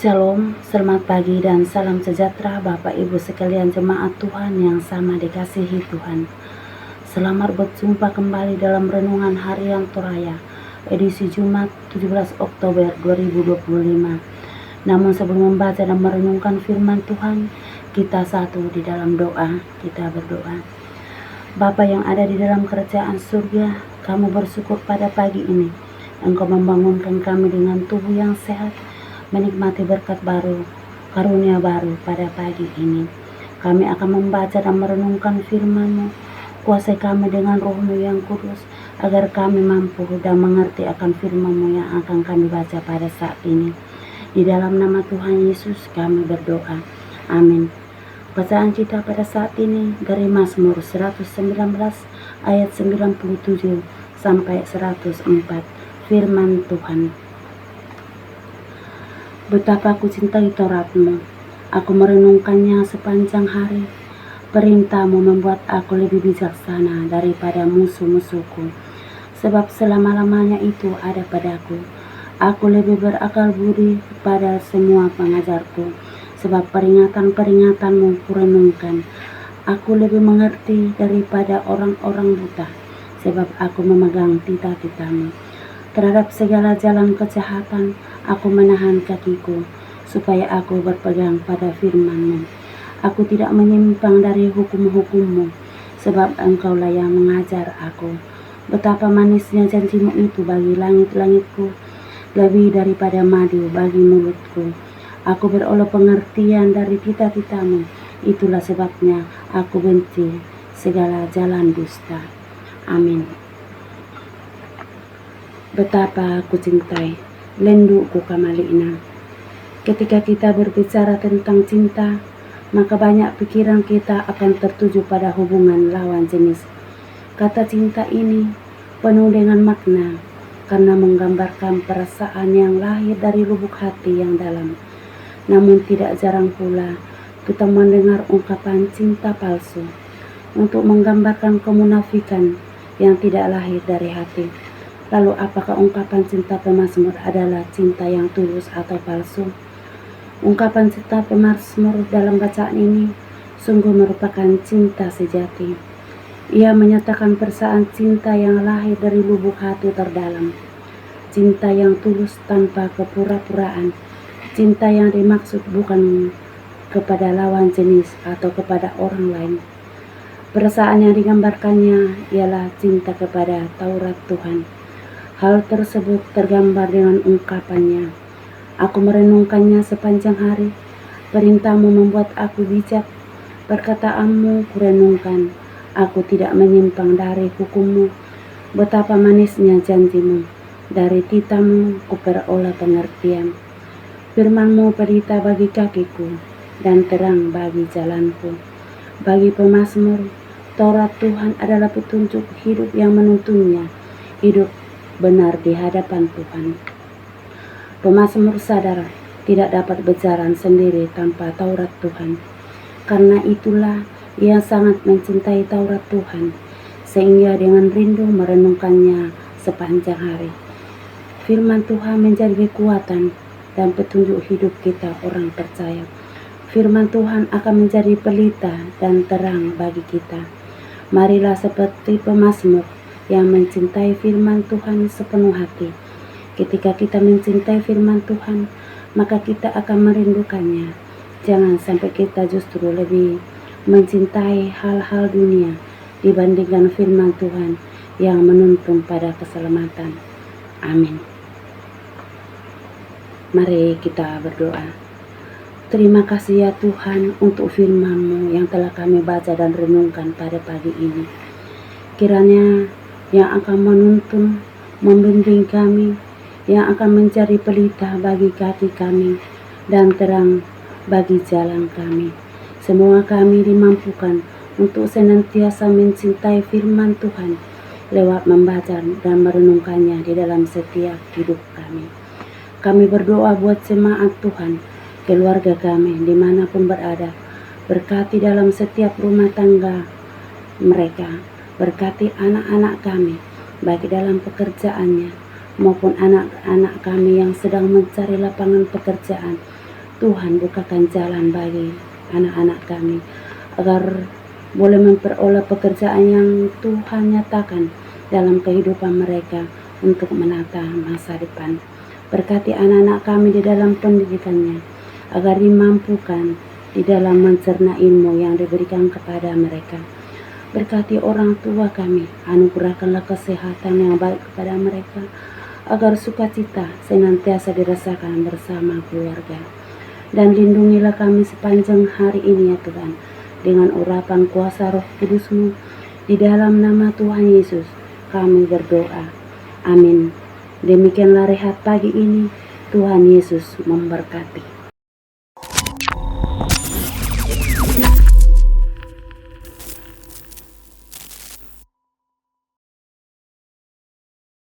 Shalom, selamat pagi dan salam sejahtera Bapak Ibu sekalian jemaat Tuhan yang sama dikasihi Tuhan. Selamat berjumpa kembali dalam Renungan Harian Toraya, edisi Jumat 17 Oktober 2025. Namun sebelum membaca dan merenungkan firman Tuhan, kita satu di dalam doa, kita berdoa. Bapa yang ada di dalam kerajaan surga, kami bersyukur pada pagi ini. Engkau membangunkan kami dengan tubuh yang sehat, menikmati berkat baru, karunia baru pada pagi ini. Kami akan membaca dan merenungkan firman-Mu. Kuasai kami dengan Roh-Mu yang kudus, agar kami mampu dan mengerti akan firman-Mu yang akan kami baca pada saat ini. Di dalam nama Tuhan Yesus kami berdoa. Amin. Bacaan kita pada saat ini dari Mazmur 119 ayat 97 sampai 104. Firman Tuhan. Betapa aku cintai Taurat-Mu, aku merenungkannya sepanjang hari. Perintah-Mu membuat aku lebih bijaksana daripada musuh-musuhku, sebab selama-lamanya itu ada padaku. Aku lebih berakal budi pada semua pengajarku, sebab peringatan-peringatan-Mu kurenungkan. Aku lebih mengerti daripada orang-orang buta, sebab aku memegang titah-titah-Mu. Terhadap segala jalan kejahatan, aku menahan kakiku, supaya aku berpegang pada firman-Mu. Aku tidak menyimpang dari hukum-hukum-Mu, sebab Engkaulah yang mengajar aku. Betapa manisnya janji-Mu itu bagi langit-langitku, lebih daripada madu bagi mulutku. Aku beroleh pengertian dari titah-titah-Mu, itulah sebabnya aku benci segala jalan dusta. Amin. Betapa aku cintai, lenduku kamalina. Ketika kita berbicara tentang cinta, maka banyak pikiran kita akan tertuju pada hubungan lawan jenis. Kata cinta ini penuh dengan makna, karena menggambarkan perasaan yang lahir dari lubuk hati yang dalam. Namun tidak jarang pula kita mendengar ungkapan cinta palsu untuk menggambarkan kemunafikan yang tidak lahir dari hati. Lalu apakah ungkapan cinta pemazmur adalah cinta yang tulus atau palsu? Ungkapan cinta pemazmur dalam bacaan ini sungguh merupakan cinta sejati. Ia menyatakan perasaan cinta yang lahir dari lubuk hati terdalam. Cinta yang tulus tanpa kepura-puraan. Cinta yang dimaksud bukan kepada lawan jenis atau kepada orang lain. Perasaan yang digambarkannya ialah cinta kepada Taurat Tuhan. Hal tersebut tergambar dengan ungkapannya. Aku merenungkannya sepanjang hari. Perintah-Mu membuat aku bijak. Perkataan-Mu kurenungkan. Aku tidak menyimpang dari hukum-Mu. Betapa manisnya janji-Mu. Dari titah-Mu kuperoleh pengertian. Firman-Mu pelita bagi kakiku dan terang bagi jalanku. Bagi pemazmur, Taurat Tuhan adalah petunjuk hidup yang menuntunnya. Hidup benar di hadapan Tuhan. Pemazmur sadar tidak dapat berjalan sendiri tanpa Taurat Tuhan. Karena itulah ia sangat mencintai Taurat Tuhan, sehingga dengan rindu merenungkannya sepanjang hari. Firman Tuhan menjadi kekuatan dan petunjuk hidup kita orang percaya. Firman Tuhan akan menjadi pelita dan terang bagi kita. Marilah seperti pemazmur yang mencintai firman Tuhan sepenuh hati. Ketika kita mencintai firman Tuhan, maka kita akan merindukannya. Jangan sampai kita justru lebih mencintai hal-hal dunia dibandingkan firman Tuhan yang menuntun pada keselamatan. Amin. Mari kita berdoa. Terima kasih ya Tuhan untuk firman-Mu yang telah kami baca dan renungkan pada pagi ini. Kiranya yang akan menuntun, membimbing kami, yang akan menjadi pelita bagi kaki kami, dan terang bagi jalan kami. Semua kami dimampukan untuk senantiasa mencintai firman Tuhan, lewat membaca dan merenungkannya di dalam setiap hidup kami. Kami berdoa buat jemaat Tuhan, keluarga kami dimanapun berada, berkati dalam setiap rumah tangga mereka. Berkati anak-anak kami, baik dalam pekerjaannya maupun anak-anak kami yang sedang mencari lapangan pekerjaan. Tuhan bukakan jalan bagi anak-anak kami agar boleh memperoleh pekerjaan yang Tuhan nyatakan dalam kehidupan mereka untuk menata masa depan. Berkati anak-anak kami di dalam pendidikannya agar dimampukan di dalam mencerna ilmu yang diberikan kepada mereka. Berkati orang tua kami, anugerahkanlah kesehatan yang baik kepada mereka agar sukacita senantiasa dirasakan bersama keluarga. Dan lindungilah kami sepanjang hari ini ya Tuhan, dengan urapan kuasa Roh Kudus-Mu. Di dalam nama Tuhan Yesus kami berdoa. Amin. Demikianlah rehat pagi ini. Tuhan Yesus memberkati.